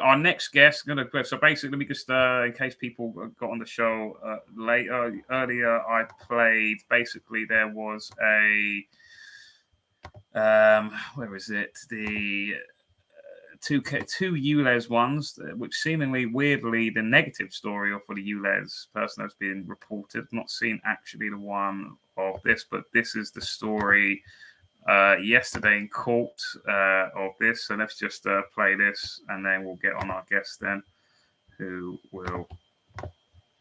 our next guest, so basically, let me just, in case people got on the show earlier, I played, basically, there was where is it? The two ULEZ ones, which seemingly, weirdly, the negative story for the ULEZ person that's been reported. Not seen actually the one of this, but this is the story yesterday in court of this. So let's just play this, and then we'll get on our guest then, who will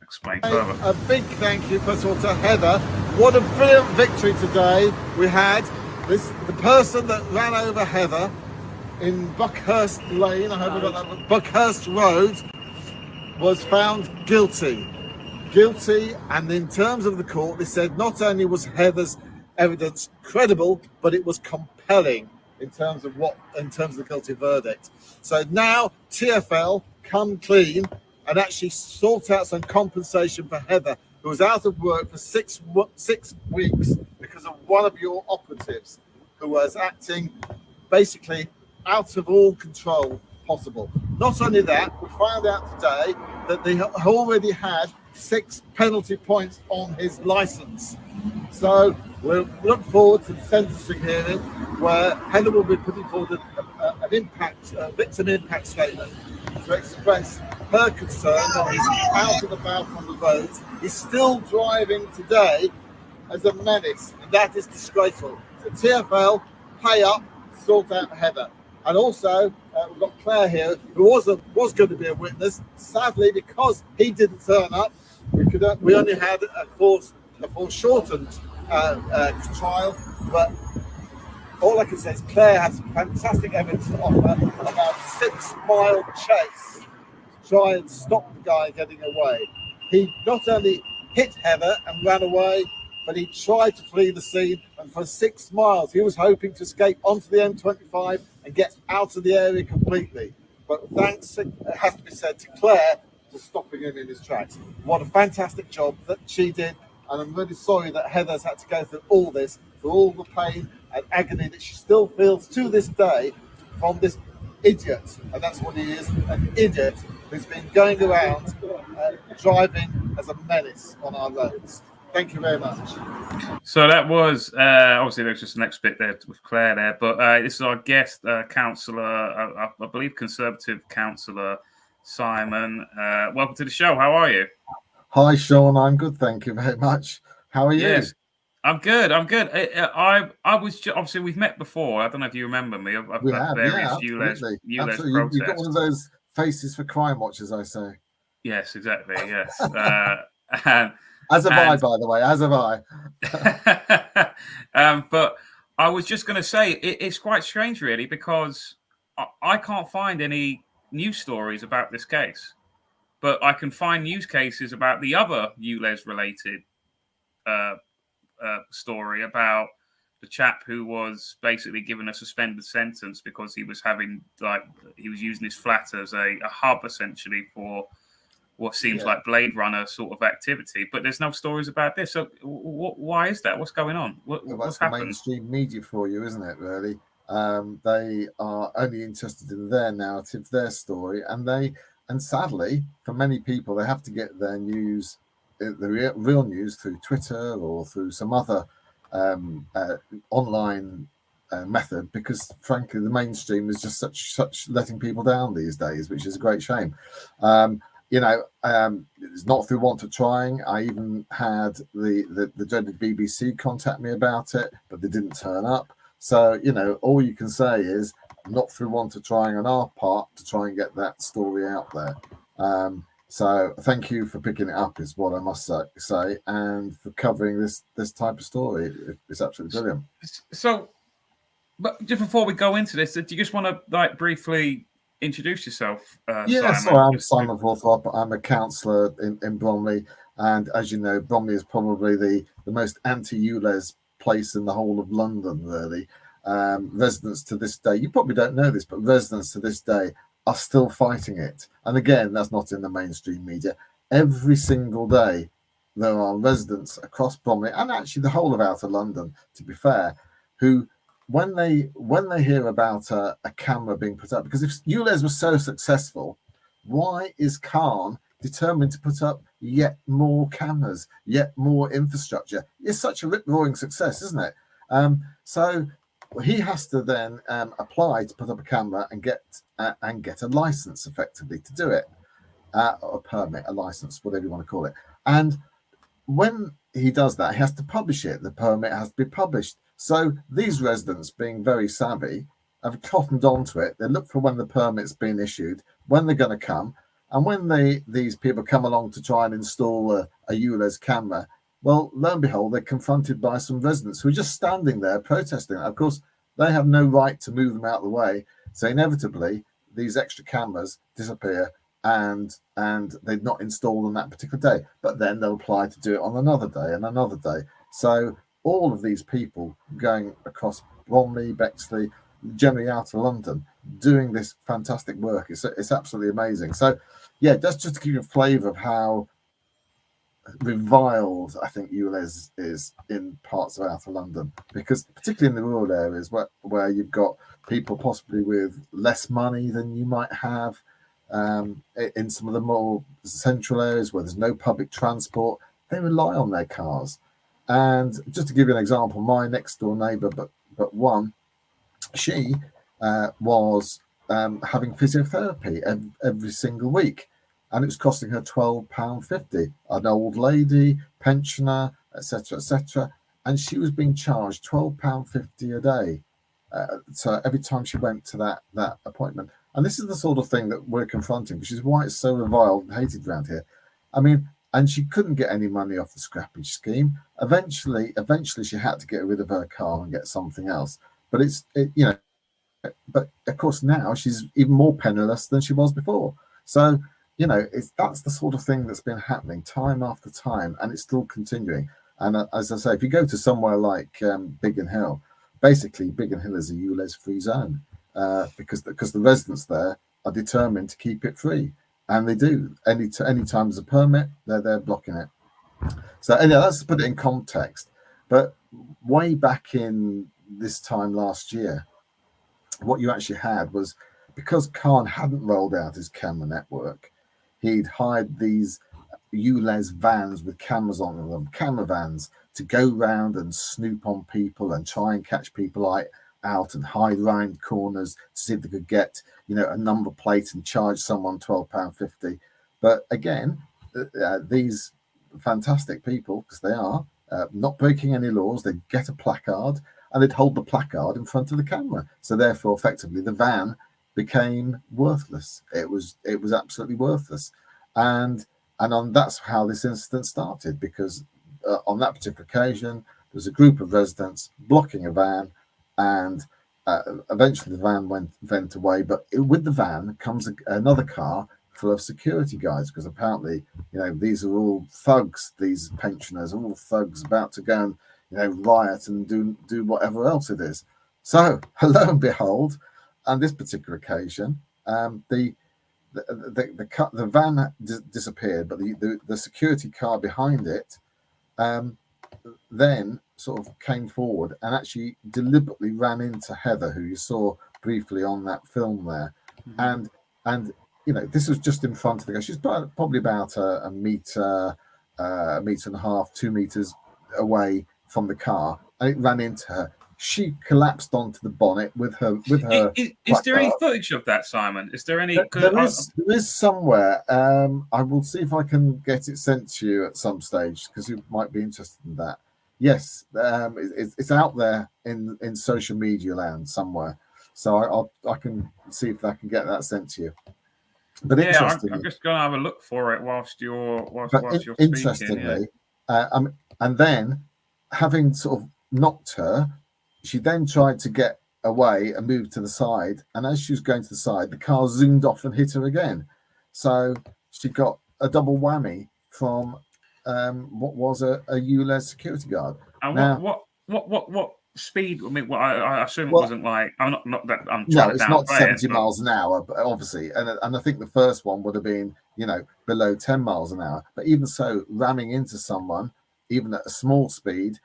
explain further. A big thank you, first of all, to Heather. What a brilliant victory today we had. The person that ran over Heather in Buckhurst Lane, I hope I got that, Buckhurst Road, was found guilty. And in terms of the court, they said not only was Heather's evidence credible, but it was compelling in terms of the guilty verdict. So now TfL come clean and actually sort out some compensation for Heather, who was out of work for 6 weeks because of one of your operatives who was acting basically out of all control possible. Not only that, we found out today that they already had 6 penalty points on his license. So we'll look forward to the sentencing hearing, where Heather will be putting forward a victim impact statement to express her concern that he's out and about on the roads. He's still driving today as a menace, and that is disgraceful. So TfL, pay up, sort out Heather. And also, we've got Claire here, who was going to be a witness. Sadly, because he didn't turn up, we only had a foreshortened trial. But all I can say is Claire has fantastic evidence to offer about a 6-mile chase to try and stop the guy getting away. He not only hit Heather and ran away, but he tried to flee the scene, and for 6 miles he was hoping to escape onto the M25 and get out of the area completely. But thanks, it has to be said, to Claire for stopping him in his tracks. What a fantastic job that she did, and I'm really sorry that Heather's had to go through all this, through all the pain and agony that she still feels to this day from this idiot, and that's what he is, an idiot who's been going around driving as a menace on our roads. Thank you very much. So that was obviously there's just the next bit there with Claire there, but this is our guest, Councillor, I believe Conservative Councillor Simon. Welcome to the show. How are you? Hi, Sean. I'm good, thank you very much. How are you? Yes, I'm good. I was obviously we've met before. I don't know if you remember me. I've had various ULEZ protests. You've got one of those faces for crime watchers, I say. Yes, exactly. Yes. And As have I, by the way, as have I. But I was just going to say, it's quite strange, really, because I can't find any news stories about this case. But I can find news cases about the other ULEZ-related story about the chap who was basically given a suspended sentence because he was using his flat as a hub, essentially, for what seems like Blade Runner sort of activity, but there's no stories about this. So why is that? What's going on? What's happened? Mainstream media for you, isn't it, really? They are only interested in their narrative, their story, and sadly, for many people, they have to get their news, the real news, through Twitter or through some other online method, because frankly, the mainstream is just such letting people down these days, which is a great shame. It's not through want of trying. I even had the dreaded BBC contact me about it, but they didn't turn up. So, all you can say is not through want of trying on our part to try and get that story out there. So thank you for picking it up, is what I must say, and for covering this type of story. It's absolutely brilliant. So, but just before we go into this, do you just want to briefly introduce yourself? Yes, Simon? I'm Simon Fawthrop. I'm a councillor in Bromley, and as you know, Bromley is probably the most anti-ULEZ place in the whole of London, really. Residents to this day, you probably don't know this, but residents to this day are still fighting it. And again, that's not in the mainstream media. Every single day, there are residents across Bromley, and actually the whole of outer London, to be fair, who when they hear about a camera being put up, because if ULEZ was so successful, why is Khan determined to put up yet more cameras, yet more infrastructure? It's such a rip-roaring success, isn't it? So he has to then apply to put up a camera and get a license effectively to do it, a permit, a license, whatever you want to call it. And when he does that, he has to publish it. The permit has to be published. So these residents, being very savvy, have cottoned onto it. They look for when the permit's been issued, when they're going to come, and when these people come along to try and install a ULEZ camera, well, lo and behold, they're confronted by some residents who are just standing there protesting. Of course, they have no right to move them out of the way. So inevitably, these extra cameras disappear, and they've not installed on that particular day. But then they'll apply to do it on another day and another day. So all of these people going across Bromley, Bexley, generally out of London, doing this fantastic work. It's absolutely amazing. So, yeah, that's just to give you a flavour of how reviled I think ULEZ is in parts of outer London, because particularly in the rural areas where you've got people possibly with less money than you might have, in some of the more central areas where there's no public transport, they rely on their cars. And just to give you an example, my next door neighbour, but one, she was having physiotherapy every single week, and it was costing her £12.50. An old lady, pensioner, etc., and she was being charged £12.50 a day. So every time she went to that appointment. And this is the sort of thing that we're confronting, which is why it's so reviled and hated around here. I mean, and she couldn't get any money off the scrappage scheme. Eventually she had to get rid of her car and get something else. But but of course now she's even more penniless than she was before. So, that's the sort of thing that's been happening time after time, and it's still continuing. And as I say, if you go to somewhere like Biggin Hill, basically Biggin Hill is a ULEZ-free zone. Because the residents there are determined to keep it free, and they do. Any time there's a permit, they're blocking it. So anyway, let's put it in context. But way back in this time last year, what you actually had was, because Khan hadn't rolled out his camera network, he'd hired these ULEZ vans with cameras on them, camera vans, to go round and snoop on people and try and catch people out and hide around corners to see if they could get a number plate and charge someone £12.50. But again, these fantastic people, because they are not breaking any laws, they'd get a placard and they'd hold the placard in front of the camera. So therefore, effectively, the van became worthless. It was absolutely worthless. And that's how this incident started, because on that particular occasion, there was a group of residents blocking a van, and eventually the van went away. But with the van comes another car full of security guards, because apparently, these are all thugs. These pensioners are all thugs about to go and riot and do whatever else it is. So lo and behold, on this particular occasion, the van disappeared, but the security car behind it then sort of came forward and actually deliberately ran into Heather, who you saw briefly on that film there. Mm-hmm. And this was just in front of the guy. She's probably about a meter and a half, 2 meters away from the car, and it ran into her. She collapsed onto the bonnet with her. Is there any footage of that, Simon? Is there any? There is somewhere. I will see if I can get it sent to you at some stage, because you might be interested in that. Yes, it's out there in social media land somewhere. So I can see if I can get that sent to you. But yeah, I'm just going to have a look for it whilst you're speaking. Interestingly, and then, having sort of knocked her, she then tried to get away and move to the side. And as she was going to the side, the car zoomed off and hit her again. So she got a double whammy from what was a ULEZ security guard. And what speed? I mean, I assume it wasn't like I'm not that I'm trying to. No, it's not 70 miles an hour, but obviously, and I think the first one would have been below 10 miles an hour. But even so, ramming into someone, even at a small speed,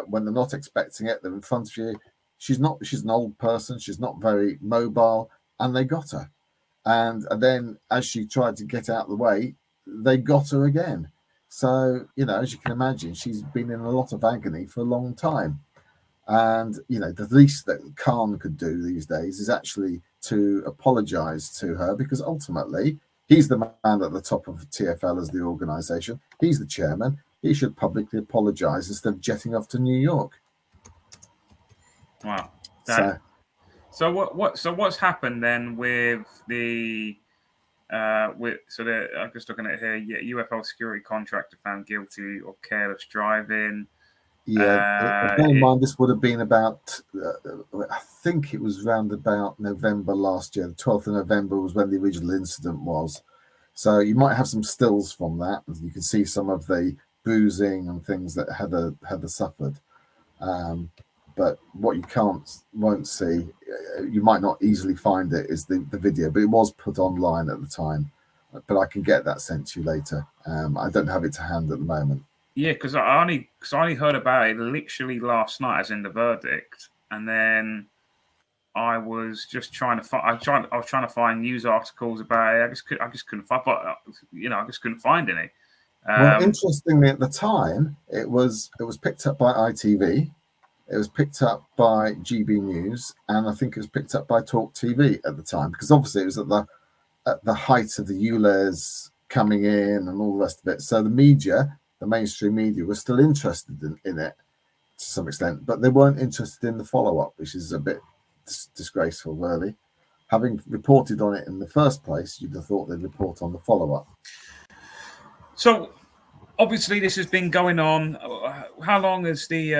when they're not expecting it, they're in front of you, she's an old person, she's not very mobile, and they got her. And then as she tried to get out of the way, they got her again. So, as you can imagine, she's been in a lot of agony for a long time. And, the least that Khan could do these days is actually to apologise to her, because ultimately he's the man at the top of TfL as the organisation. He's the chairman. He should publicly apologise instead of jetting off to New York. Wow. So what's happened then with the I'm just looking at here. Yeah, UFL security contractor found guilty of careless driving. Yeah, bear in mind this would have been about, I think it was round about November last year. The 12th of November was when the original incident was. So you might have some stills from that. You can see some of the bruising and things that Heather suffered. But what you won't see, you might not easily find it, is the video, but it was put online at the time. But I can get that sent to you later. I don't have it to hand at the moment. Yeah, because I only heard about it literally last night, as in the verdict, and then I was just trying to find. I was trying to find news articles about it. I just couldn't find. But I just couldn't find any. Well, interestingly, at the time, it was picked up by ITV. It was picked up by GB News, and I think it was picked up by Talk TV at the time, because obviously it was at the height of the ULEZ coming in and all the rest of it. So the media, the mainstream media, was still interested in it to some extent, but they weren't interested in the follow-up, which is a bit disgraceful, really. Having reported on it in the first place, you'd have thought they'd report on the follow-up. So, obviously, this has been going on. How long has the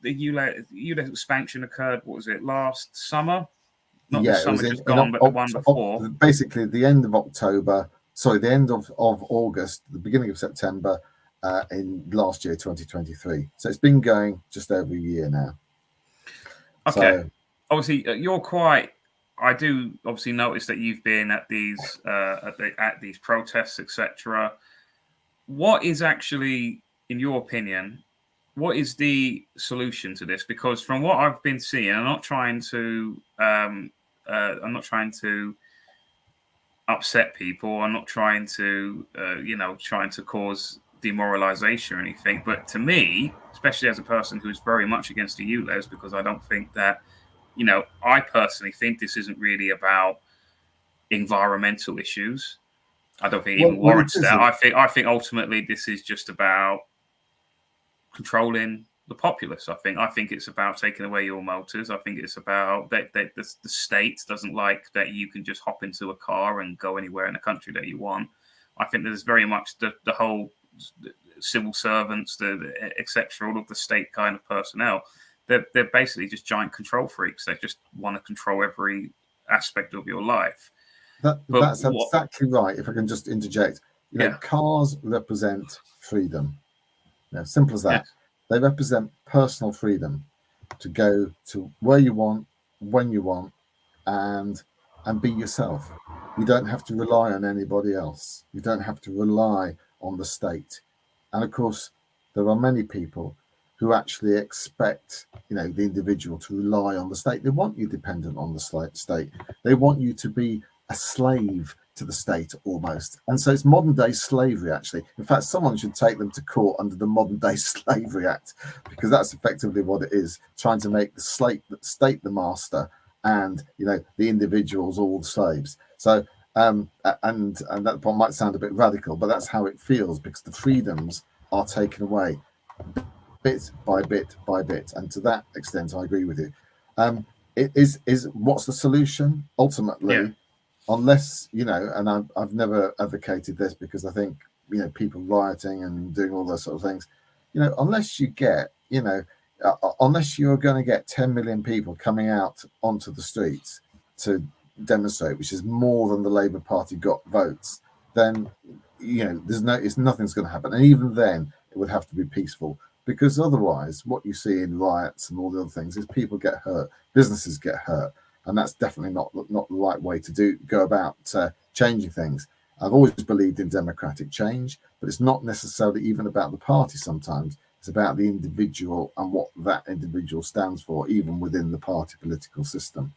ULEZ expansion occurred? What was it, last summer? Not the summer just gone, but the one before. Basically, the end of October. Sorry, the end of August, the beginning of September, in last year, 2023. So it's been going just over a year now. Okay. So, obviously, you're quite. I do obviously notice that you've been at these at these protests, etc. What is actually, in your opinion, what is the solution to this? Because from what I've been seeing, I'm not trying to upset people. I'm not trying to cause demoralization or anything. But to me, especially as a person who is very much against the ULEZ, because I don't think that, I personally think this isn't really about environmental issues. I don't think it even warrants that. I think ultimately this is just about controlling the populace. I think it's about taking away your motors. I think it's about that the state doesn't like that you can just hop into a car and go anywhere in the country that you want. I think there's very much the whole civil servants, etc., all of the state kind of personnel. They're basically just giant control freaks. They just want to control every aspect of your life. That's exactly right. If I can just interject, cars represent freedom. Simple as that. Yes. They represent personal freedom to go to where you want, when you want, and be yourself. You don't have to rely on anybody else. You don't have to rely on the state. And of course, there are many people who actually expect, the individual to rely on the state. They want you dependent on the state. They want you to be a slave to the state almost. And so it's modern day slavery, actually. In fact, someone should take them to court under the Modern Day Slavery Act, because that's effectively what it is, trying to make the state the master and, the individuals all the slaves. So, and that point might sound a bit radical, but that's how it feels, because the freedoms are taken away bit by bit by bit. And to that extent, I agree with you. It is what's the solution? Ultimately, unless, and I've never advocated this, because I think, people rioting and doing all those sort of things, unless you get, unless you're going to get 10 million people coming out onto the streets to demonstrate, which is more than the Labour Party got votes, then, nothing's going to happen. And even then, it would have to be peaceful, because otherwise what you see in riots and all the other things is people get hurt, businesses get hurt. And that's definitely not the right way to go about changing things. I've always believed in democratic change, but it's not necessarily even about the party sometimes. It's about the individual and what that individual stands for, even within the party political system.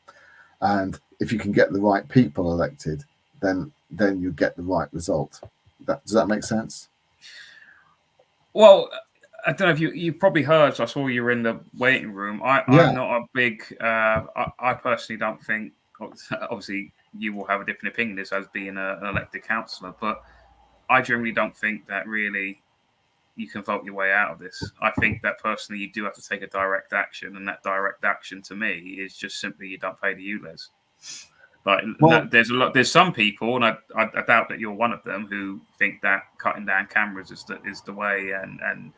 And if you can get the right people elected, then you get the right result. Does that make sense? Well, I don't know if you probably heard. So I saw you were in the waiting room. I'm not a big. I personally don't think. Obviously, you will have a different opinion this as being an elected councillor, but I generally don't think that really you can vote your way out of this. I think that personally you do have to take a direct action, and that direct action to me is just simply you don't pay the ULEZ. But there's some people, and I doubt that you're one of them, who think that cutting down cameras is the way, and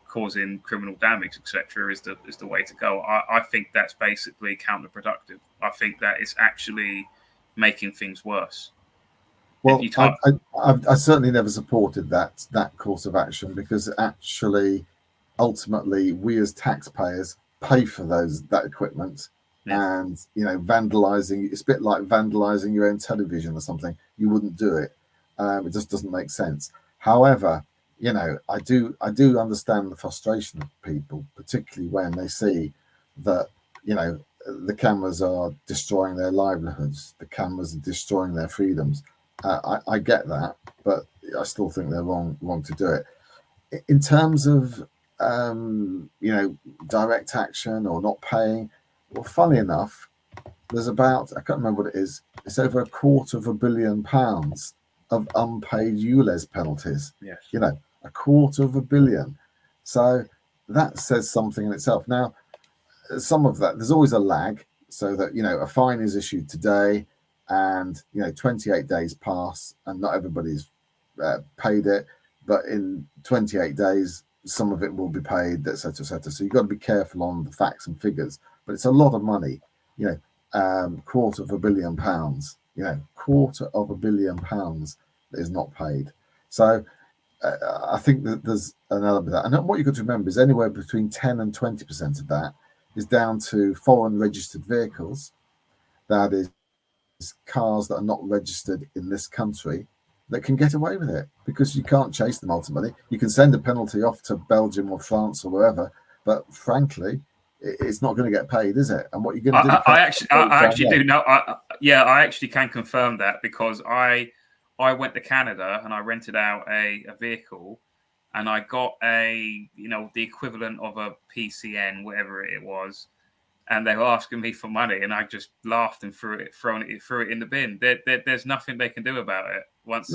causing criminal damage, etc., is the way to go. I think that's basically counterproductive. I think that it's actually making things worse. Well, I certainly never supported that course of action, because actually, ultimately, we as taxpayers pay for that equipment. Yeah. And vandalizing, it's a bit like vandalizing your own television or something. You wouldn't do it. It just doesn't make sense. However, I do understand the frustration of people, particularly when they see that the cameras are destroying their livelihoods, the cameras are destroying their freedoms. I get that, but I still think they're wrong to do it. In terms of direct action or not paying, well, funny enough, there's about, I can't remember what it is, it's over £250 million of unpaid ULEZ penalties. Yes. £250 million. So that says something in itself. Now, some of that, there's always a lag, so that a fine is issued today, and 28 days pass and not everybody's paid it, but in 28 days some of it will be paid, etc., etc. So you've got to be careful on the facts and figures, but it's a lot of money. £250 million, £250 million that is not paid. So I think that there's an element of that, and what you've got to remember is anywhere between 10 and 20% of that is down to foreign registered vehicles. That is cars that are not registered in this country that can get away with it, because you can't chase them. Ultimately, you can send a penalty off to Belgium or France or wherever, but frankly, it's not going to get paid, is it? And what you're going to do? I actually do know. I actually can confirm that, because I went to Canada and I rented out a vehicle, and I got the equivalent of a PCN, whatever it was. And they were asking me for money, and I just laughed and threw it in the bin. There's nothing they can do about it once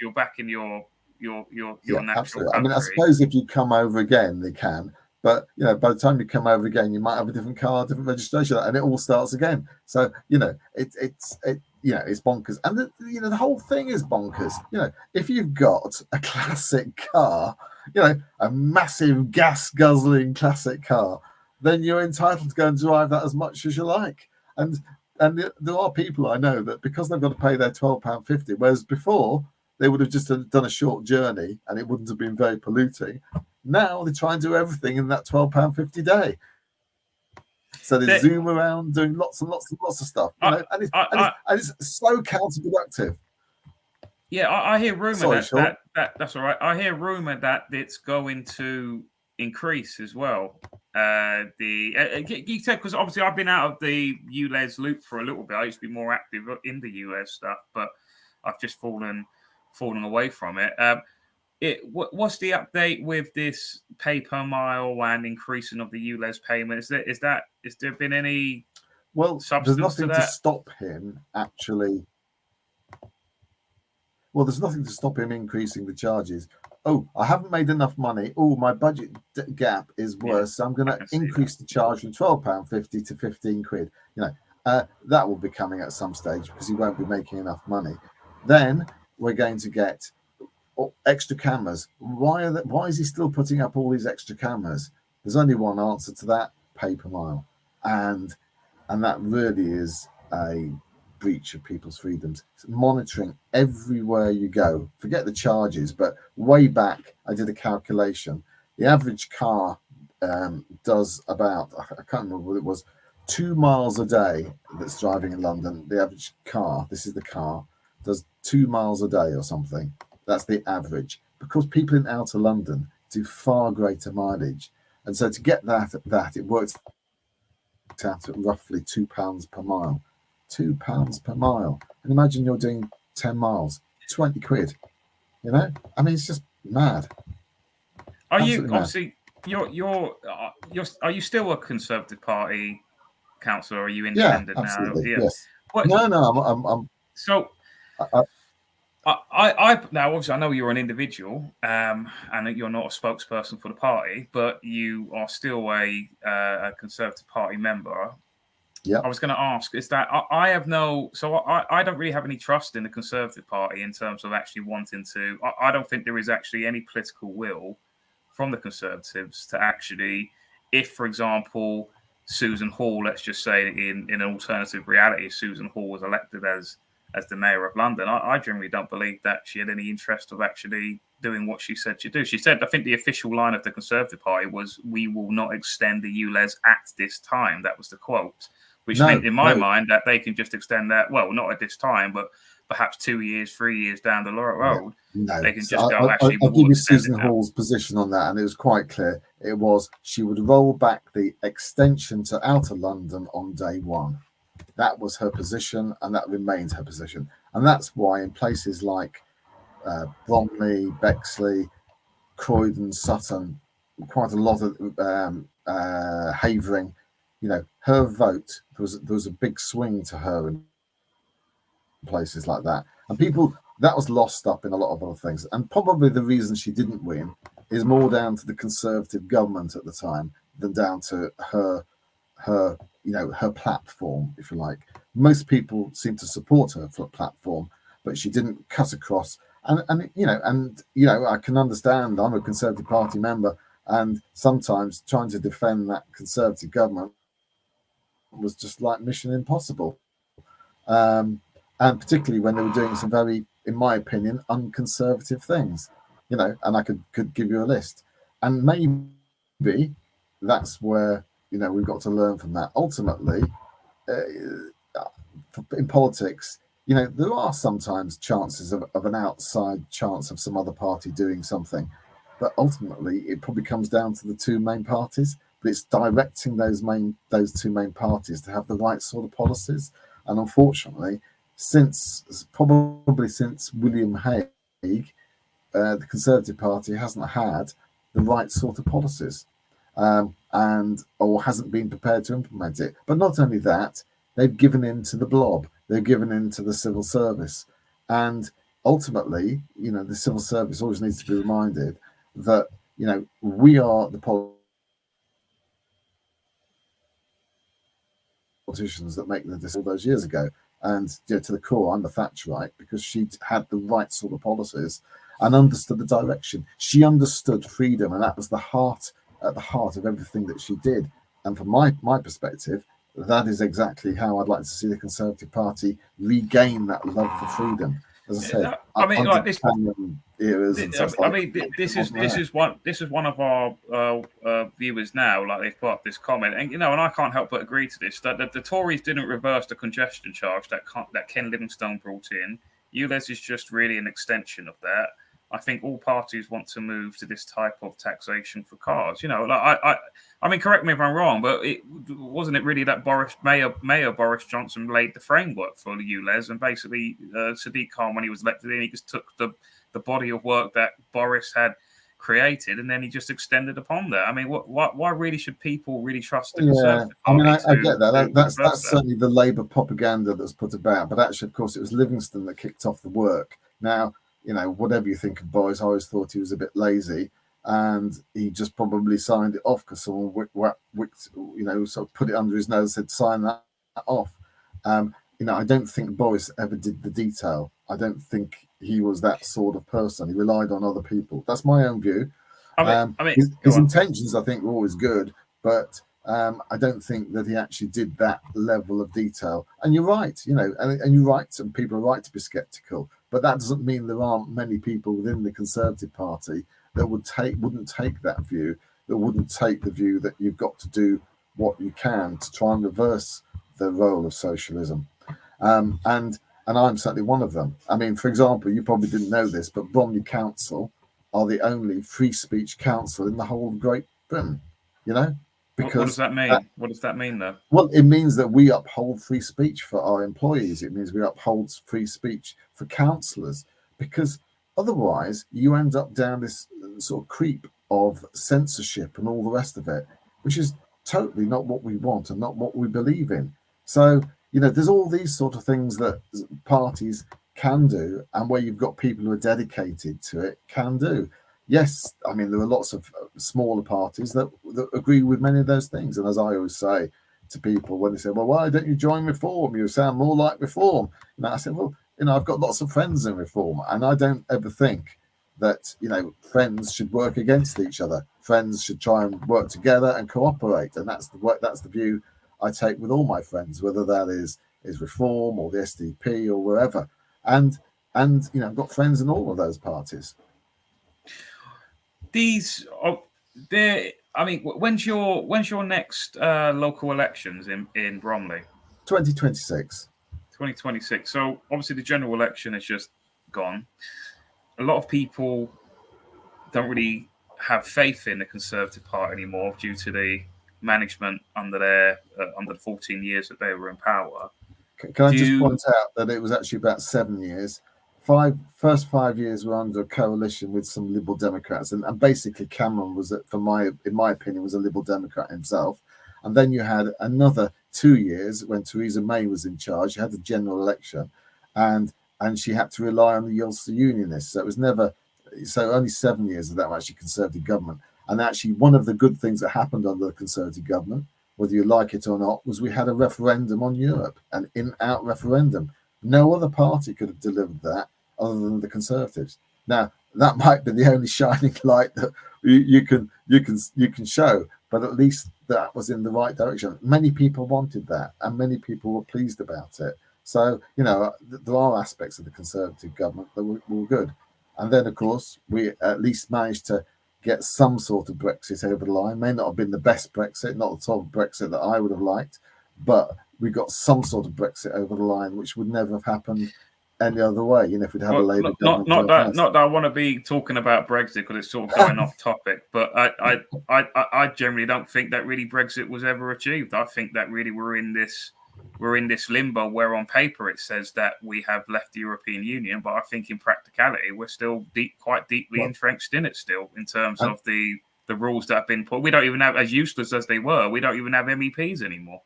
you're back in your natural absolutely. country. I mean, I suppose if you come over again, they can. But by the time you come over again, you might have a different car, different registration, and it all starts again. So it's bonkers, and the whole thing is bonkers. If you've got a classic car, a massive gas guzzling classic car, then you're entitled to go and drive that as much as you like. And there are people I know that, because they've got to pay their £12.50, whereas before they would have just done a short journey and it wouldn't have been very polluting. Now they try and do everything in that £12.50 day. So they zoom around doing lots and lots and lots of stuff. And it's so counterproductive. Yeah, I hear rumour that's all right. I hear rumour that it's going to increase as well. Because obviously I've been out of the ULEZ loop for a little bit. I used to be more active in the ULEZ stuff, but I've just fallen away from it. What's the update with this pay per mile and increasing of the ULEZ payment? Has there been any? Well, there's nothing to stop him actually. Well, there's nothing to stop him increasing the charges. Oh, I haven't made enough money. Oh, my budget gap is worse, so I'm going to increase the charge from £12.50 to £15. That will be coming at some stage, because he won't be making enough money. Then we're going to get extra cameras. Why is he still putting up all these extra cameras? There's only one answer to that: pay per mile, and that really is a breach of people's freedoms. It's monitoring everywhere you go. Forget the charges, but way back I did a calculation. The average car does about, I can't remember what it was, 2 miles a day that's driving in London. The average car, this is the car, does 2 miles a day or something. That's the average, because people in outer London do far greater mileage. And so to get that it works out at roughly £2 per mile. £2 per mile. And imagine you're doing 10 miles, 20 quid. You know, I mean, it's just mad. Are Absolutely you mad. obviously are you still a Conservative Party councillor? Or are you independent Yeah, absolutely. now? Yes. What, No, I'm so I now obviously I know you're an individual, and that you're not a spokesperson for the party, but you are still a Conservative Party member. Yeah. I was going to ask, is that I have I don't really have any trust in the Conservative Party in terms of actually wanting to. I don't think there is actually any political will from the Conservatives to actually, if, for example, Susan Hall, let's just say in an alternative reality, Susan Hall was elected as the Mayor of London, I generally don't believe that she had any interest of actually doing what she said she'd do. She said, I think the official line of the Conservative Party was, "We will not extend the ULEZ at this time." That was the quote, which meant in my mind that they can just extend that, well, not at this time, but perhaps 2 years, 3 years down the road. No, they can just go, actually, I'll give you Susan Hall's position on that, and it was quite clear. It was she would roll back the extension to Outer London on day one. That was her position, and that remains her position. And that's why in places like Bromley, Bexley, Croydon, Sutton, quite a lot of Havering, you know, her vote, there was a big swing to her in places like that. And people, that was lost up in a lot of other things. And probably the reason she didn't win is more down to the Conservative government at the time than down to her platform, if you like. Most people seem to support her platform, but she didn't cut across. And I can understand. I'm a Conservative Party member, and sometimes trying to defend that Conservative government was just like mission impossible. And particularly when they were doing some very, in my opinion, unconservative things, you know, and I could give you a list. And maybe that's where, you know, we've got to learn from that. Ultimately, in politics, you know, there are sometimes chances of an outside chance of some other party doing something. But ultimately, it probably comes down to the two main parties. But it's directing those two main parties to have the right sort of policies. And unfortunately, since William Hague, the Conservative Party hasn't had the right sort of policies, or hasn't been prepared to implement it. But not only that, they've given in to the blob. They've given in to the civil service. And ultimately, you know, the civil service always needs to be reminded that, you know, we are the politicians that make the decision all those years ago. And you know, to the core, I'm the Thatcherite because she had the right sort of policies and understood the direction. She understood freedom, and that was at the heart of everything that she did. And from my perspective, that is exactly how I'd like to see the Conservative Party regain that love for freedom. As I said, I mean, like this. This is one of our viewers now. Like, they've put up this comment, and you know, and I can't help but agree to this. That the Tories didn't reverse the congestion charge that Ken Livingstone brought in. ULEZ is just really an extension of that. I think all parties want to move to this type of taxation for cars. You know, like I mean, correct me if I'm wrong, but wasn't it really that Mayor Boris Johnson laid the framework for the ULEZ, and basically Sadiq Khan, when he was elected in, he just took the body of work that Boris had created, and then he just extended upon that. I mean, why really should people really trust the Conservative Party? I get that. That's certainly the Labour propaganda that's put about. But actually, of course, it was Livingstone that kicked off the work. Now, you know, whatever you think of Boris, I always thought he was a bit lazy, and he just probably signed it off because someone sort of put it under his nose and said, sign that off. You know, I don't think Boris ever did the detail. I don't think he was that sort of person. He relied on other people. That's my own view. His intentions, I think, were always good, but I don't think that he actually did that level of detail. And you're right, you know, and you're right, and people are right to be sceptical. But that doesn't mean there aren't many people within the Conservative Party that wouldn't take that view, that wouldn't take the view that you've got to do what you can to try and reverse the role of socialism. And I'm certainly one of them. I mean, for example, you probably didn't know this, but Bromley Council are the only free speech council in the whole of Great Britain, you know, because what does that mean? What does that mean, though? well, it means that we uphold free speech for our employees. It means we uphold free speech for councillors, because otherwise you end up down this sort of creep of censorship and all the rest of it, which is totally not what we want and not what we believe in. So, you know, there's all these sort of things that parties can do, and where you've got people who are dedicated to it can do. Yes, I mean, there are lots of smaller parties that agree with many of those things. And as I always say to people when they say, well, why don't you join Reform? You sound more like Reform. And I said, well, you know, I've got lots of friends in Reform, and I don't ever think that, you know, friends should work against each other. Friends should try and work together and cooperate. And that's the view I take with all my friends, whether that is Reform or the SDP or wherever. And you know, I've got friends in all of those parties. These are there. I mean, when's your next local elections in Bromley? 2026. 2026. So obviously the general election is just gone. A lot of people don't really have faith in the Conservative Party anymore due to the management under the 14 years that they were in power. Can I just point out that it was actually about 7 years. First 5 years were under a coalition with some Liberal Democrats, and basically Cameron was, in my opinion, was a Liberal Democrat himself. And then you had another 2 years when Theresa May was in charge. You had the general election, and she had to rely on the Ulster Unionists. So it was never. So only 7 years of that were actually Conservative government. And actually, one of the good things that happened under the Conservative government, whether you like it or not, was we had a referendum on Europe, an in-out referendum. No other party could have delivered that other than the Conservatives. Now, that might be the only shining light that you can show, but at least that was in the right direction. Many people wanted that, and many people were pleased about it. So, you know, there are aspects of the Conservative government that were good. And then, of course, we at least managed to get some sort of Brexit over the line. May not have been the best Brexit, not the sort of Brexit that I would have liked, but we got some sort of Brexit over the line, which would never have happened any other way. You know, if we'd had a Labour government. Not that I want to be talking about Brexit because it's sort of going off topic, but I generally don't think that really Brexit was ever achieved. I think that really we're in this limbo where on paper it says that we have left the European Union, but I think in practicality we're still quite deeply entrenched in it still in terms of the rules that have been put. We don't even have, as useless as they were, we don't even have MEPs anymore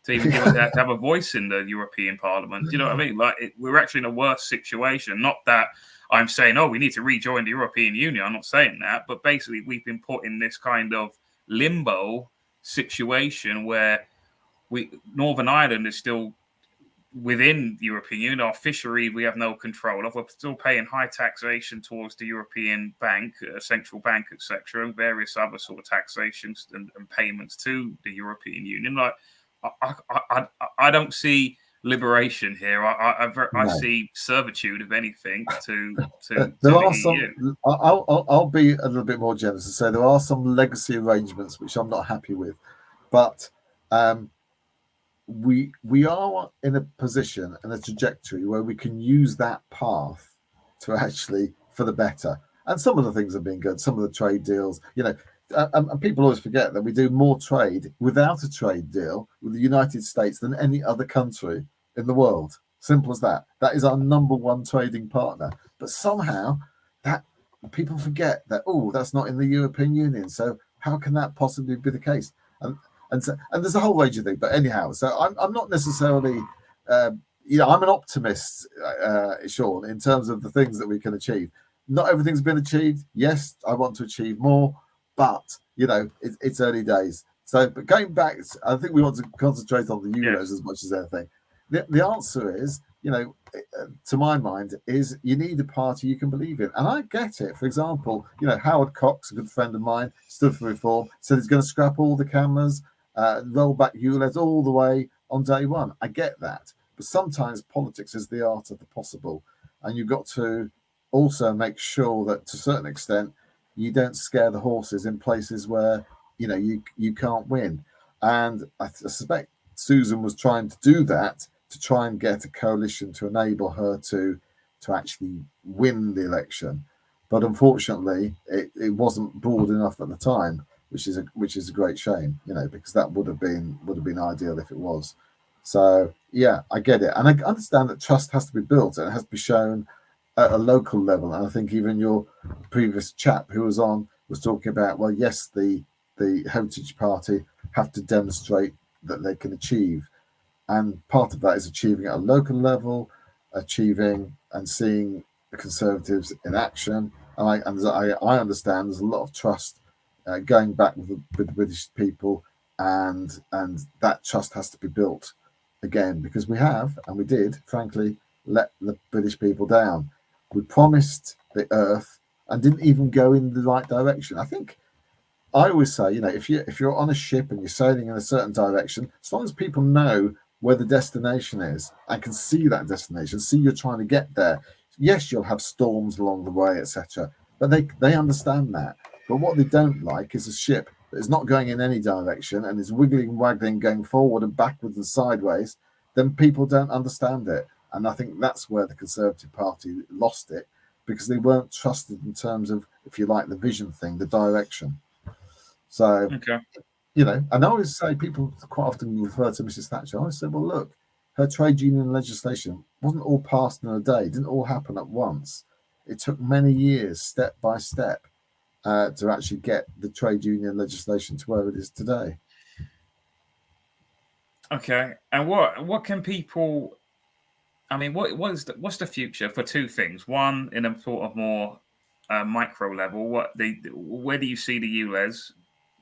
to even give us to have a voice in the European Parliament. Do you know what I mean? Like we're actually in a worse situation. Not that I'm saying, oh, we need to rejoin the European Union. I'm not saying that, but basically we've been put in this kind of limbo situation where Northern Ireland is still within the European Union. Our fishery we have no control of. We're still paying high taxation towards the European Bank, Central Bank, etc., and various other sort of taxations and payments to the European Union. Like I don't see liberation here. I see servitude, if anything, to the EU. I'll be a little bit more generous and say there are some legacy arrangements which I'm not happy with, but we are in a position and a trajectory where we can use that path to actually for the better. And some of the things have been good. Some of the trade deals, you know. And people always forget that we do more trade without a trade deal with the United States than any other country in the world. Simple as that. That is our number one trading partner. But somehow that people forget that, oh, that's not in the European Union. So how can that possibly be the case? And there's a whole range of things. But anyhow, so I'm not necessarily, I'm an optimist, Sean, in terms of the things that we can achieve. Not everything's been achieved. Yes, I want to achieve more. But, you know, it's early days. So, but going back, I think we want to concentrate on the ULEZ as much as anything. The answer is, you know, to my mind, is you need a party you can believe in. And I get it. For example, you know, Howard Cox, a good friend of mine, stood for reform, said he's going to scrap all the cameras, roll back ULEZ all the way on day one. I get that. But sometimes politics is the art of the possible. And you've got to also make sure that, to a certain extent, you don't scare the horses in places where, you know, you can't win. And I suspect Susan was trying to do that to try and get a coalition to enable her to actually win the election. but unfortunately, it wasn't broad enough at the time, which is a great shame, because that would have been ideal if it was. So yeah, I get it, and I understand that trust has to be built and it has to be shown at a local level. And I think even your previous chap who was on was talking about, well, yes, the Heritage Party have to demonstrate that they can achieve, and part of that is achieving at a local level, achieving and seeing the Conservatives in action. And I understand there's a lot of trust going back with the British people, and that trust has to be built again, because we did, frankly, let the British people down. We promised the earth and didn't even go in the right direction. I think I always say, if you're on a ship and you're sailing in a certain direction, as long as people know where the destination is and can see that destination, see you're trying to get there. Yes, you'll have storms along the way, etc. But they understand that. But what they don't like is a ship that is not going in any direction and is wiggling and waggling, going forward and backwards and sideways. Then people don't understand it. And I think that's where the Conservative Party lost it, because they weren't trusted in terms of, if you like, the vision thing, the direction. So, Okay. And I always say, people quite often refer to Mrs. Thatcher. I always say, well, look, her trade union legislation wasn't all passed in a day. It didn't all happen at once. It took many years, step by step, to actually get the trade union legislation to where it is today. Okay. And what can people... I mean, what's the future for two things? One, in a sort of more micro level, where do you see the ULEZ,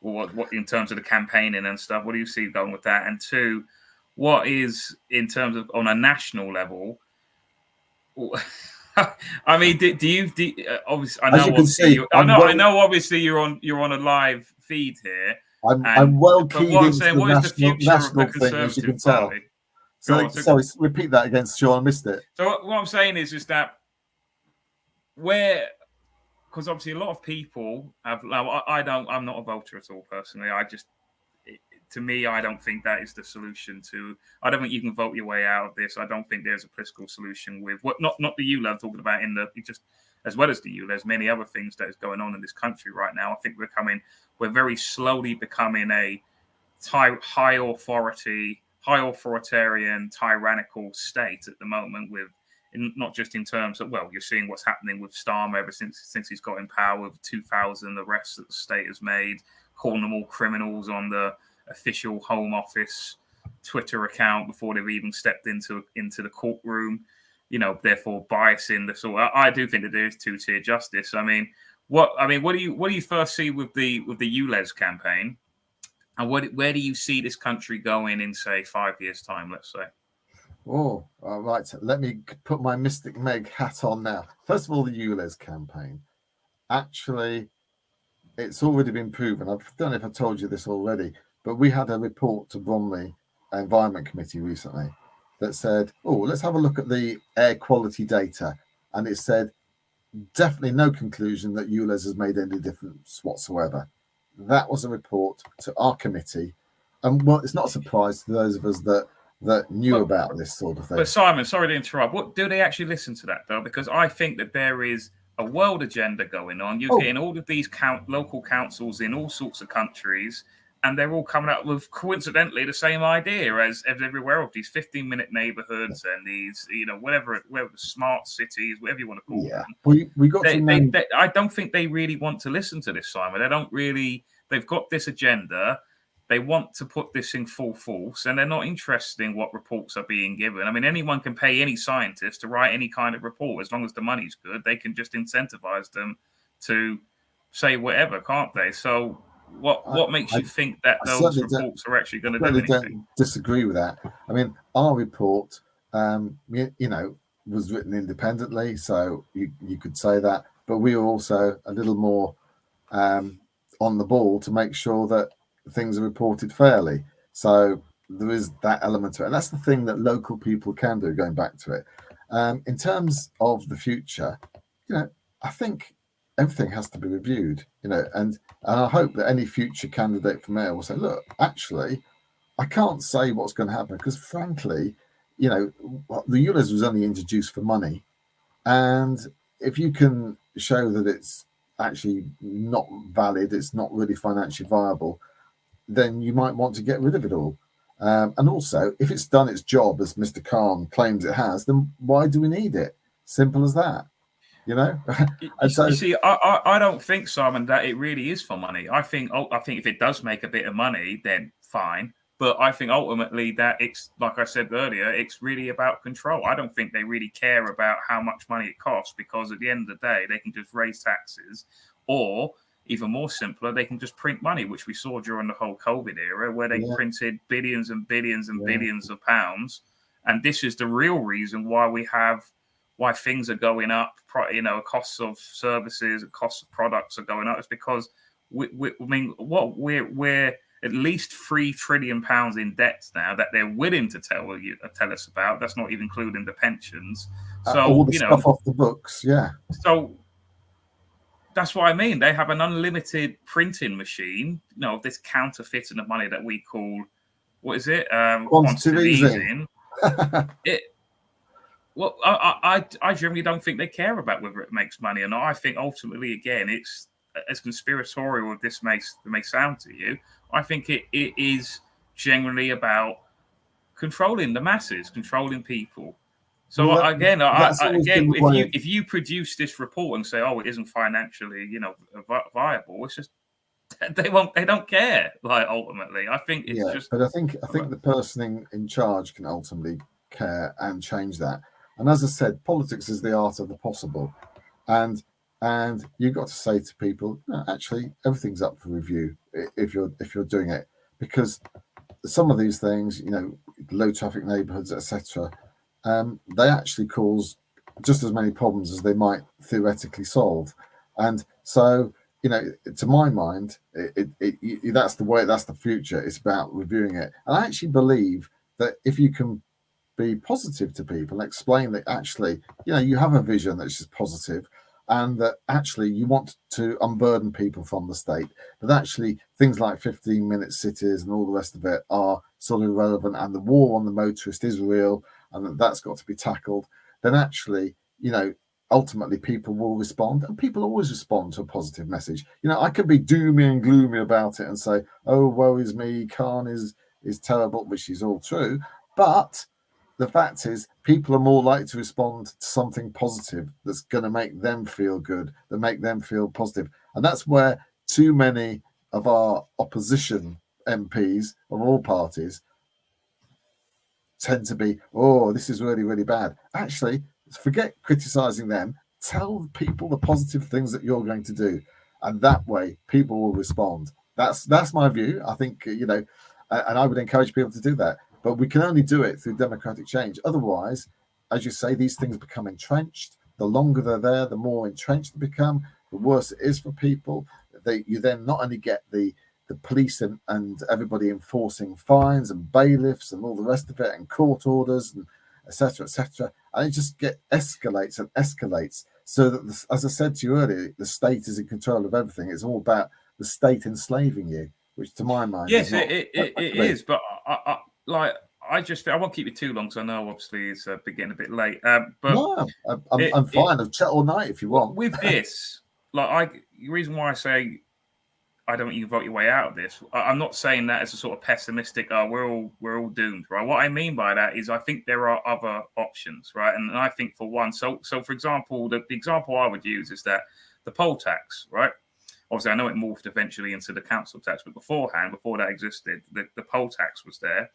or what in terms of the campaigning and stuff? What do you see going with that? And two, what is in terms of on a national level? I mean, do you obviously? I know. Obviously, you're on a live feed here. I'm well keyed into the national thing, as you can tell. Party? So repeat that again, Sean. I missed it. So what I'm saying is that because obviously a lot of people have. I'm not a voter at all personally. To me, I don't think that is the solution to. I don't think you can vote your way out of this. I don't think there's a political solution with not the ULEZ I'm talking about as well as the ULEZ, many other things that is going on in this country right now. I think we're very slowly becoming a high authoritarian, tyrannical state at the moment, not just in terms of, well, you're seeing what's happening with Starmer ever since he's got in power, with 2,000 arrests that the state has made, calling them all criminals on the official Home Office Twitter account before they've even stepped into the courtroom, therefore biasing the sort. I do think that there is two-tier justice. What do you first see with the ULEZ campaign? And where do you see this country going in, say, 5 years' time, let's say? Oh, all right. Let me put my Mystic Meg hat on now. First of all, the ULEZ campaign. Actually, it's already been proven. I don't know if I told you this already, but we had a report to Bromley Environment Committee recently that said, let's have a look at the air quality data. And it said, definitely no conclusion that ULEZ has made any difference whatsoever. That was a report to our committee, and it's not a surprise to those of us that knew about this sort of thing. But Simon, sorry to interrupt. What do they actually listen to that though? Because I think that there is a world agenda going on. You're getting all of these local councils in all sorts of countries, and they're all coming up with coincidentally the same idea as everywhere else. These 15-minute neighbourhoods and these, whatever smart cities, whatever you want to call them. We got I don't think they really want to listen to this, Simon. They've got this agenda. They want to put this in full force, and they're not interested in what reports are being given. I mean, anyone can pay any scientist to write any kind of report as long as the money's good. They can just incentivize them to say whatever, can't they? So what makes you think that those reports are actually going to do anything? I don't disagree with that. I mean, our report, was written independently, so you could say that, but we were also a little more on the ball to make sure that things are reported fairly. So there is that element to it, and that's the thing that local people can do. Going back to it, in terms of the future, I think everything has to be reviewed. And I hope that any future candidate for mayor will say, look, actually, I can't say what's going to happen because, frankly, the ULEZ was only introduced for money, and if you can show that it's actually not valid, it's not really financially viable, then you might want to get rid of it all. And also, if it's done its job as Mr. Khan claims it has, then why do we need it? Simple as that, you know. You see, I don't think, Simon, that it really is for money. I think if it does make a bit of money, then fine. But I think ultimately that it's, like I said earlier, it's really about control. I don't think they really care about how much money it costs, because at the end of the day, they can just raise taxes, or even more simpler, they can just print money, which we saw during the whole COVID era, where they printed billions and billions and billions of pounds. And this is the real reason why things are going up. You know, costs of services, costs of products are going up. It's because we're at least £3 trillion in debt now that they're willing to tell us about. That's not even including the pensions. So all the stuff off the books, So that's what I mean. They have an unlimited printing machine, you know, this counterfeiting of money that we call, what is it? Quantitative easing. Well, I generally don't think they care about whether it makes money or not. I think ultimately, again, it's as conspiratorial as this may sound to you. I think it is generally about controlling the masses, controlling people. So Well, if you produce this report and say, "Oh, it isn't financially, you know, viable," it's just they don't care. Like, ultimately, I think it's just. But I think the person in charge can ultimately care and change that. And as I said, politics is the art of the possible, and you've got to say to people, no, actually, everything's up for review if you're doing it, because some of these things, you know, low traffic neighbourhoods, etc., they actually cause just as many problems as they might theoretically solve. And so, you know, to my mind, that's the future. It's about reviewing it. And I actually believe that if you can be positive to people and explain that actually, you know, you have a vision that's just positive, and that actually you want to unburden people from the state, that actually things like 15-minute cities and all the rest of it are sort of irrelevant, and the war on the motorist is real, and that's got to be tackled, then actually, you know, ultimately people will respond, and people always respond to a positive message. You know, I could be doomy and gloomy about it and say, oh, woe is me, Khan is terrible, which is all true, but the fact is, people are more likely to respond to something positive that's going to make them feel good, that make them feel positive. And that's where too many of our opposition MPs of all parties tend to be, oh, this is really, really bad. Actually, forget criticizing them. Tell people the positive things that you're going to do. And that way, people will respond. That's my view. I think, you know, and I would encourage people to do that. But we can only do it through democratic change. Otherwise, as you say, these things become entrenched. The longer they're there, the more entrenched they become, the worse it is for people. You then not only get the police and everybody enforcing fines and bailiffs and all the rest of it, and court orders and etc., and it just escalates and escalates. So that, as I said to you earlier, the state is in control of everything. It's all about the state enslaving you, which to my mind, yes, it is. But I won't keep you too long, because I know obviously it's getting a bit late. But no, I'm fine. I'll chat all night if you want. With this, the reason why I say I don't want you to vote your way out of this, I'm not saying that as a sort of pessimistic, we're all doomed, right? What I mean by that is I think there are other options, right? And I think for one, so for example, the example I would use is that the poll tax, right? Obviously, I know it morphed eventually into the council tax, but before that existed, the poll tax was there.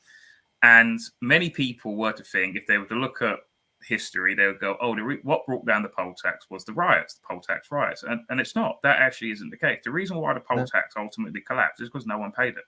And many people were to think, if they were to look at history, they would go, oh, what brought down the poll tax was the poll tax riots. And it's not. That actually isn't the case. The reason why the poll tax ultimately collapsed is because no one paid it.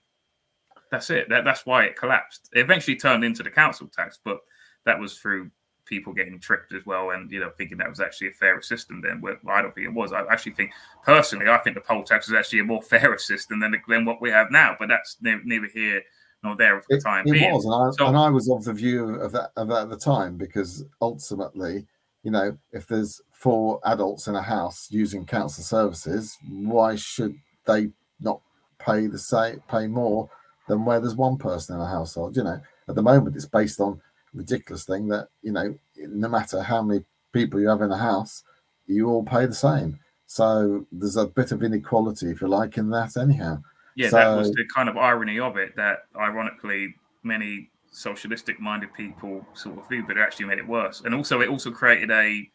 That's it. That's why it collapsed. It eventually turned into the council tax, but that was through people getting tricked as well, and, you know, thinking that was actually a fairer system then. Well, I don't think it was. I actually think, personally, I think the poll tax is actually a more fairer system than what we have now, but that's neither here nor there for the time being. It was, and I was of the view of that at the time, because ultimately, you know, if there's 4 adults in a house using council services, why should they not pay more than where there's 1 person in a household? You know, at the moment, it's based on a ridiculous thing that, you know, no matter how many people you have in a house, you all pay the same. So there's a bit of inequality, if you like, in that anyhow. Yeah, so, that was the kind of irony of it, that ironically many socialistic-minded people sort of view, but it actually made it worse. And also, it also created a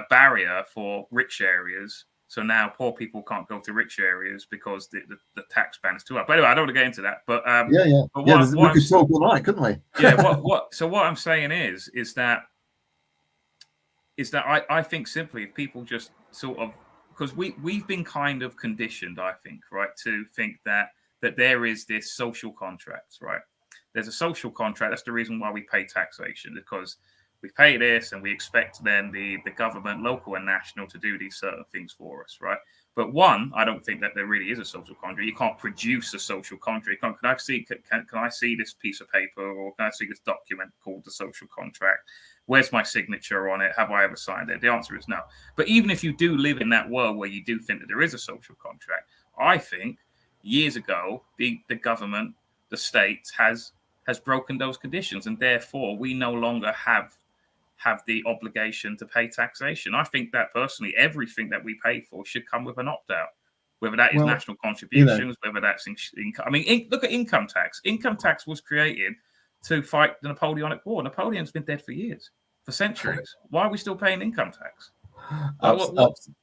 barrier for rich areas. So now poor people can't go to rich areas because the tax band is too up. But anyway, I don't want to get into that. But we could talk all night, couldn't we? Yeah. So what I'm saying is that I think simply if people just sort of, because we've been kind of conditioned, I think, right, to think that there is this social contract, right? There's a social contract. That's the reason why we pay taxation, because we pay this and we expect then the government, local and national, to do these certain things for us, right? But one, I don't think that there really is a social contract. You can't produce a social contract. Can I see this piece of paper, or can I see this document called the social contract? Where's my signature on it? Have I ever signed it? The answer is no. But even if you do live in that world where you do think that there is a social contract, I think years ago the government, the state has broken those conditions, and therefore we no longer have the obligation to pay taxation. I think that personally, everything that we pay for should come with an opt-out, whether that is national contributions, whether that's income. I mean, look at income tax. Income tax was created to fight the Napoleonic War. Napoleon's been dead for years, for centuries. Why are we still paying income tax?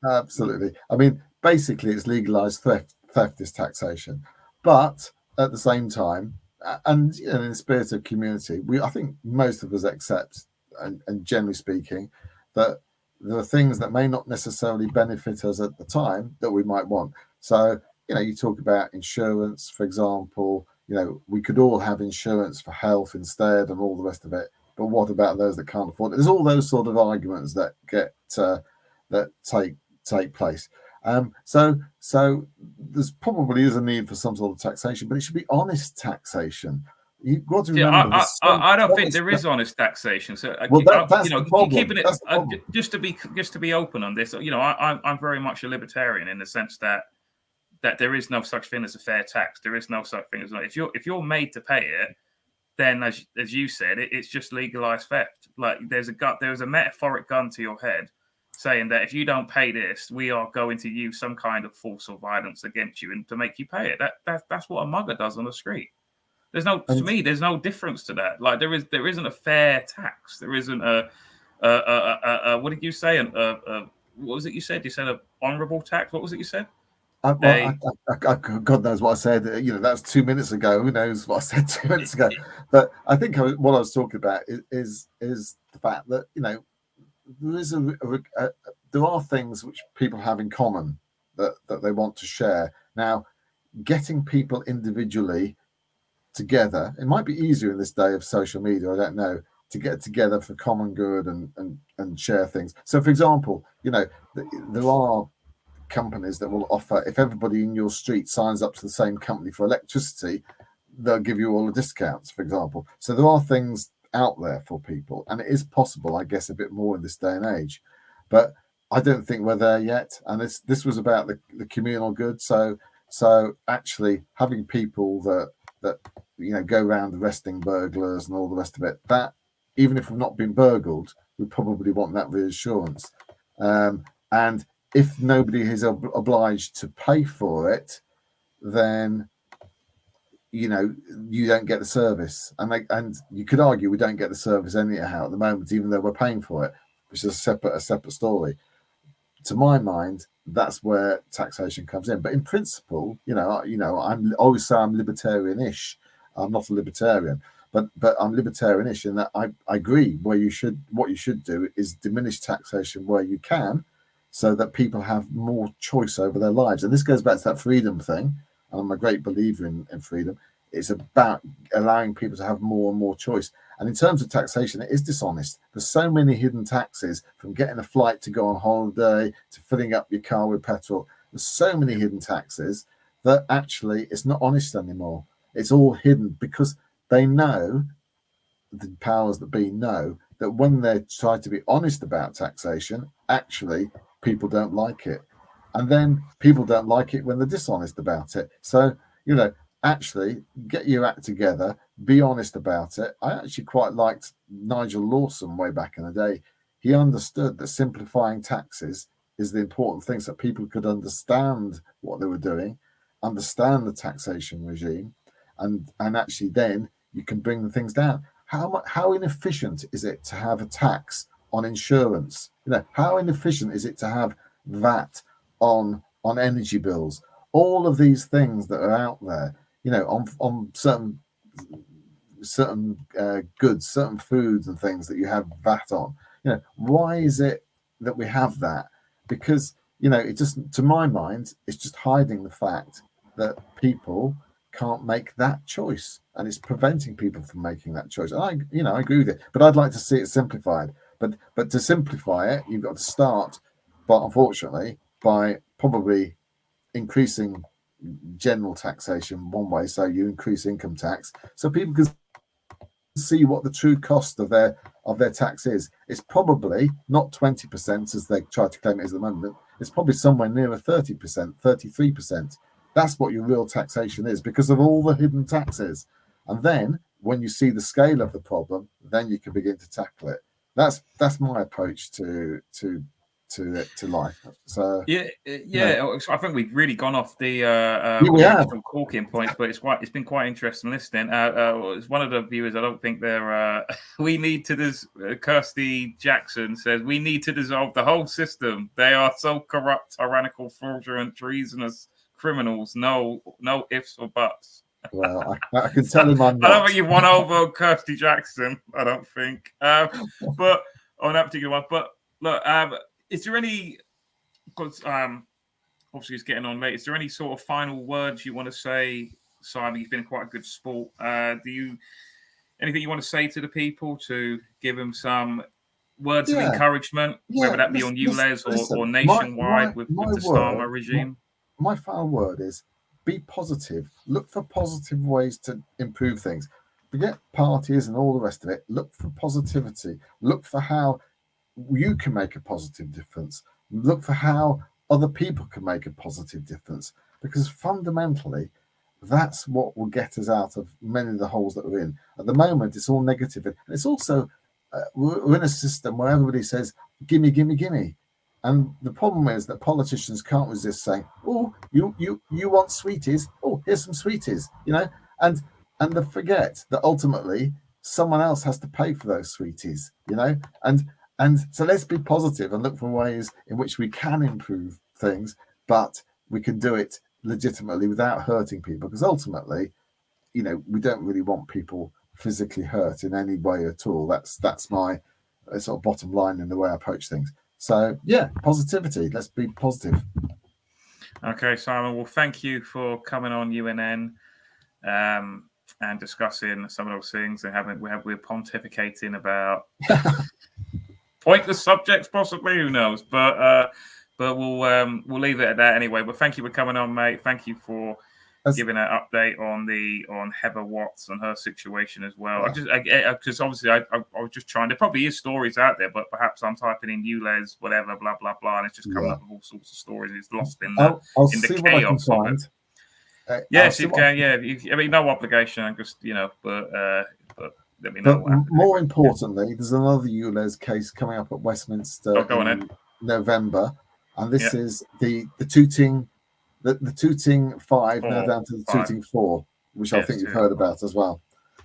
Absolutely. I mean, basically, it's legalized theft. Theft is taxation, but at the same time, and in the spirit of community, I think most of us accept, and generally speaking, that there are things that may not necessarily benefit us at the time that we might want. So, you talk about insurance, for example. We could all have insurance for health instead, and all the rest of it. But what about those that can't afford it? There's all those sort of arguments that that take place. So there's probably is a need for some sort of taxation, but it should be honest taxation. You've got to remember. I don't think there is honest taxation. So that's the problem. Keeping it just to be open on this. I'm very much a libertarian in the sense that there is no such thing as a fair tax. There is no such thing as if you're made to pay it, then as you said, it's just legalized theft. Like there's a metaphoric gun to your head saying that if you don't pay this, we are going to use some kind of force or violence against you and to make you pay it. That's what a mugger does on the street. To me, there's no difference to that. Like there isn't a fair tax. There isn't a what did you say? What was it you said? You said an honourable tax. What was it you said? God knows what I said. That's 2 minutes ago. Who knows what I said 2 minutes ago? But I think what I was talking about is the fact that there are things which people have in common that they want to share. Now, getting people individually together, it might be easier in this day of social media, I don't know, to get together for common good and share things. So, for example, there are companies that will offer, if everybody in your street signs up to the same company for electricity, they'll give you all the discounts, for example. So there are things out there for people, and it is possible, I guess, a bit more in this day and age, but I don't think we're there yet. And this was about the communal good. So actually having people that go around arresting burglars and all the rest of it, that even if we've not been burgled, we probably want that reassurance. And if nobody is obliged to pay for it, then you don't get the service, and you could argue we don't get the service anyhow at the moment, even though we're paying for it, which is a separate story. To my mind, that's where taxation comes in. But in principle, I always say I'm libertarian-ish. I'm not a libertarian, but I'm libertarian-ish in that I agree what you should do is diminish taxation where you can, so that people have more choice over their lives. And this goes back to that freedom thing. I'm a great believer in freedom. It's about allowing people to have more and more choice. And in terms of taxation, it is dishonest. There's so many hidden taxes, from getting a flight to go on holiday to filling up your car with petrol. There's so many hidden taxes that actually it's not honest anymore. It's all hidden because they know, the powers that be know, that when they try to be honest about taxation, actually people don't like it. And then people don't like it when they're dishonest about it. So, actually get your act together, be honest about it. I actually quite liked Nigel Lawson way back in the day. he understood that simplifying taxes is the important thing, so people could understand what they were doing, understand the taxation regime, and actually then you can bring the things down. How inefficient is it to have a tax on insurance? How inefficient is it to have VAT on energy bills? All of these things that are out there, on certain goods, certain foods and things that you have VAT on. Why is it that we have that? Because it just, to my mind, it's just hiding the fact that people can't make that choice, and it's preventing people from making that choice. And I agree with it, but I'd like to see it simplified. But to simplify it, you've got to start, but unfortunately, by probably increasing general taxation one way. So you increase income tax, so people can see what the true cost of their tax is. It's probably not 20% as they try to claim it is at the moment. It's probably somewhere nearer 30%, 33%. That's what your real taxation is, because of all the hidden taxes. And then when you see the scale of the problem, then you can begin to tackle it. That's my approach to life. So I think we've really gone off the corking points, but it's been quite interesting listening. It's one of the viewers. I don't think they're. We need to. Kirsty Jackson says we need to dissolve the whole system. They are so corrupt, tyrannical, fraudulent, treasonous criminals. No ifs or buts. Well, I can tell him I'm not. I don't think you've won over Kirsty Jackson. I don't think. But on that particular one, but look. Is there any, because obviously it's getting on late, is there any sort of final words you want to say, Simon? You've been quite a good sport. Anything you want to say to the people to give them some words of encouragement, whether that be on ULEZ or nationwide with the Starmer regime? My final word is be positive. Look for positive ways to improve things. Forget parties and all the rest of it. Look for positivity. Look for how you can make a positive difference. Look for how other people can make a positive difference, because fundamentally that's what will get us out of many of the holes that we're in. At the moment, it's all negative, and it's also we're in a system where everybody says gimme, gimme, gimme, and the problem is that politicians can't resist saying, oh, you want sweeties, oh, here's some sweeties, and they forget that ultimately someone else has to pay for those sweeties, and so let's be positive and look for ways in which we can improve things, but we can do it legitimately without hurting people, because ultimately, we don't really want people physically hurt in any way at all. That's my sort of bottom line in the way I approach things. So, positivity. Let's be positive. Okay, Simon. Well, thank you for coming on UNN and discussing some of those things, and we're pontificating about pointless subjects, possibly. Who knows? But we'll leave it at that anyway. But thank you for coming on, mate. Thank you for giving an update on Heather Watts and her situation as well. Because obviously I was just trying. There probably is stories out there, but perhaps I'm typing in ULEZ, whatever, blah blah blah, and it's just coming up with all sorts of stories. It's lost in the chaos of it. Yes, you can. Yeah, I mean, no obligation. I'm just but let me know. But more importantly, there's another ULEZ case coming up at Westminster in November, and this is the Tooting. The Tooting 5 now down to the Tooting 4, which I think you've heard about as well.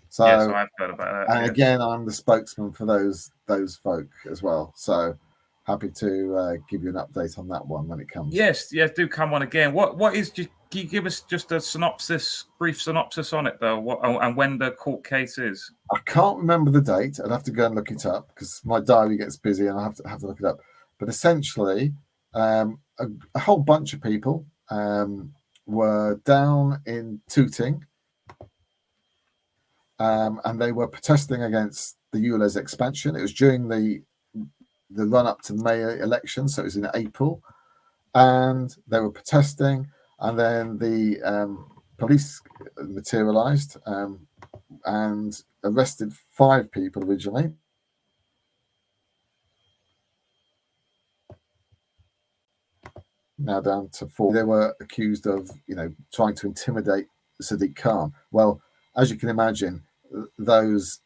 So yes, I've heard about that. And again, I'm the spokesman for those folk as well. So happy to give you an update on that one when it comes. Yes, do come on again. What is? Can you give us just a brief synopsis on it though? And when the court case is? I can't remember the date. I'd have to go and look it up because my diary gets busy and I have to look it up. But essentially, a whole bunch of people were down in Tooting, and they were protesting against the ULEZ expansion. It was during the run-up to May election, so it was in April, and they were protesting, and then the police materialised and arrested 5 people originally. Now down to 4. They were accused of, trying to intimidate Sadiq Khan. Well, as you can imagine, those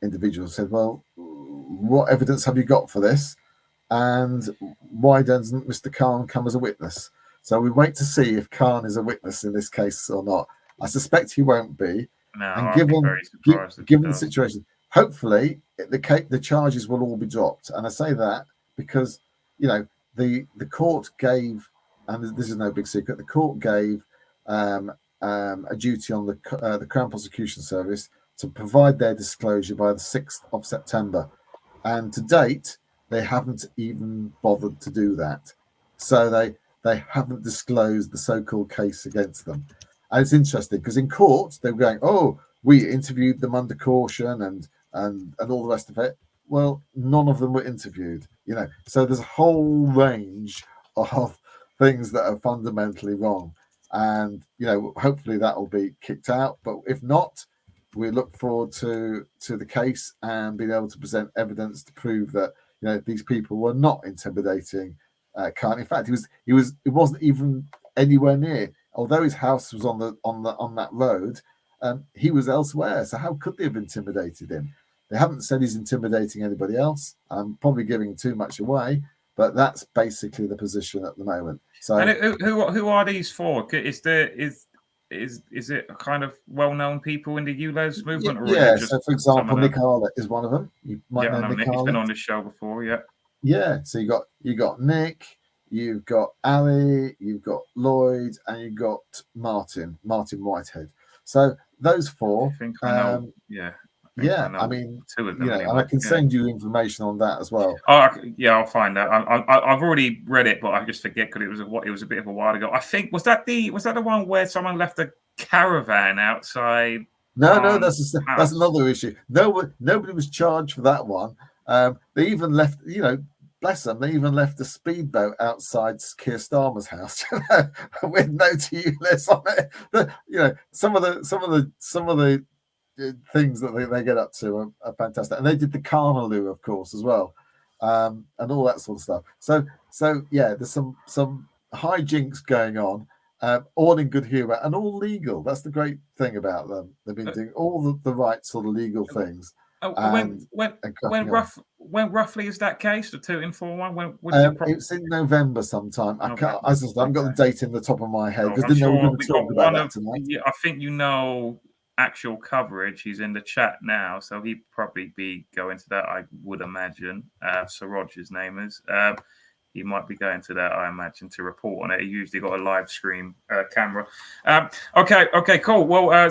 individuals said, well, what evidence have you got for this? And why doesn't Mr. Khan come as a witness? So we wait to see if Khan is a witness in this case or not. I suspect he won't be. No, And I'd be very surprised. given the situation, hopefully the charges will all be dropped. And I say that because, you know, the court gave, and this is no big secret, the court gave a duty on the Crown Prosecution Service to provide their disclosure by the 6th of September. And to date, they haven't even bothered to do that. So they haven't disclosed the so-called case against them. And it's interesting because in court, they were going, oh, we interviewed them under caution and all the rest of it. Well, none of them were interviewed, you know. So there's a whole range of things that are fundamentally wrong. And, you know, hopefully that will be kicked out. But if not, we look forward to the case and being able to present evidence to prove that, you know, these people were not intimidating Khan. In fact, it wasn't even anywhere near. Although his house was on that road, he was elsewhere. So how could they have intimidated him? They haven't said he's intimidating anybody else. I'm probably giving too much away, but that's basically the position at the moment. So, and who are these for? Is it a kind of well-known people in the ULEZ movement? Yeah. So, for example, Nick Arlett is one of them. You might know Nick. He's been on this show before. Yeah. Yeah. So you got Nick, you've got Ali, you've got Lloyd, and you've got Martin Whitehead. So those four. I think I know. Yeah. I mean, two of them. Anyway, and I can send you information on that as well. Oh, yeah, I'll find that. I've already read it, but I just forget because it was a bit of a while ago. I think was that the one where someone left a caravan outside? No, that's another issue. Nobody was charged for that one. They even left, you know, bless them. They even left a speedboat outside Keir Starmer's house with no ULEZ on it. You know, some of the things that they get up to are fantastic, and they did the carnaloo, of course, as well, and all that sort of stuff. So yeah, there's some hijinks going on, all in good humour and all legal. That's the great thing about them. They've been doing all the right sort of legal things. When roughly is that case? The 2-in-4-1? It's in November sometime. I can't. I haven't got the date in the top of my head because I didn't know we were going to talk about that tonight. Yeah, I think you know. Actual coverage. He's in the chat now, so he'd probably be going to that. I would imagine. Siraj, his name is. He might be going to that. I imagine to report on it. He usually got a live stream camera. Okay, cool. Well,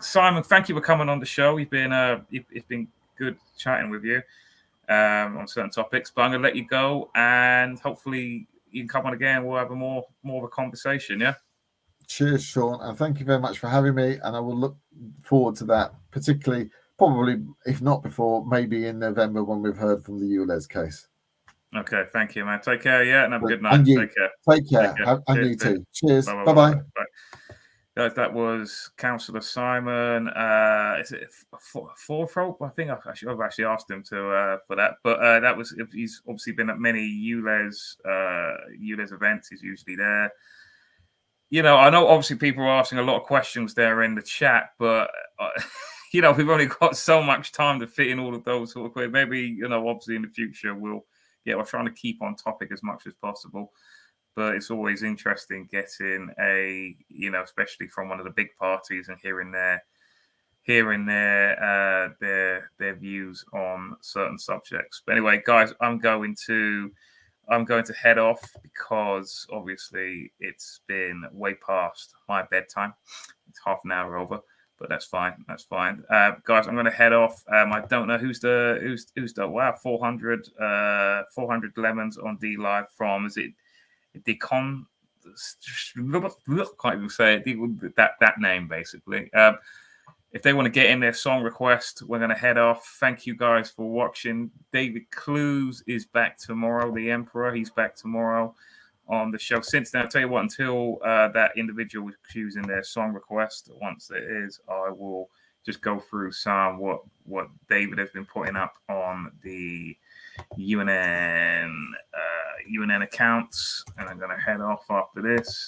Simon, thank you for coming on the show. It's been good chatting with you on certain topics. But I'm gonna let you go, and hopefully you can come on again. We'll have a more of a conversation. Yeah. Cheers, Sean, and thank you very much for having me. And I will look forward to that, particularly, probably, if not before, maybe in November when we've heard from the ULEZ case. Okay, thank you, man. Take care, yeah, and have a good night. And you, take care. Take care. And you too. Cheers. Bye-bye. That was Councillor Simon. Is it Fawthrop? I think I've actually asked him to for that. But he's obviously been at many ULEZ events. He's usually there. You know, I know obviously people are asking a lot of questions there in the chat, but, you know, we've only got so much time to fit in all of those sort of questions. Maybe, you know, obviously in the future we're trying to keep on topic as much as possible. But it's always interesting getting especially from one of the big parties and hearing their views on certain subjects. But anyway, guys, I'm going to head off because obviously it's been way past my bedtime. It's half an hour over, but that's fine. Guys, I'm going to head off. I don't know who's the 400 lemons on D Live from. Is it Decon? Can't even say it. That name basically. If they want to get in their song request, we're going to head off. Thank you guys for watching. David Clues is back tomorrow. The Emperor, he's back tomorrow on the show. Since then, I'll tell you what, until that individual is choosing their song request, once it is, I will just go through some what David has been putting up on the UNN accounts. And I'm going to head off after this.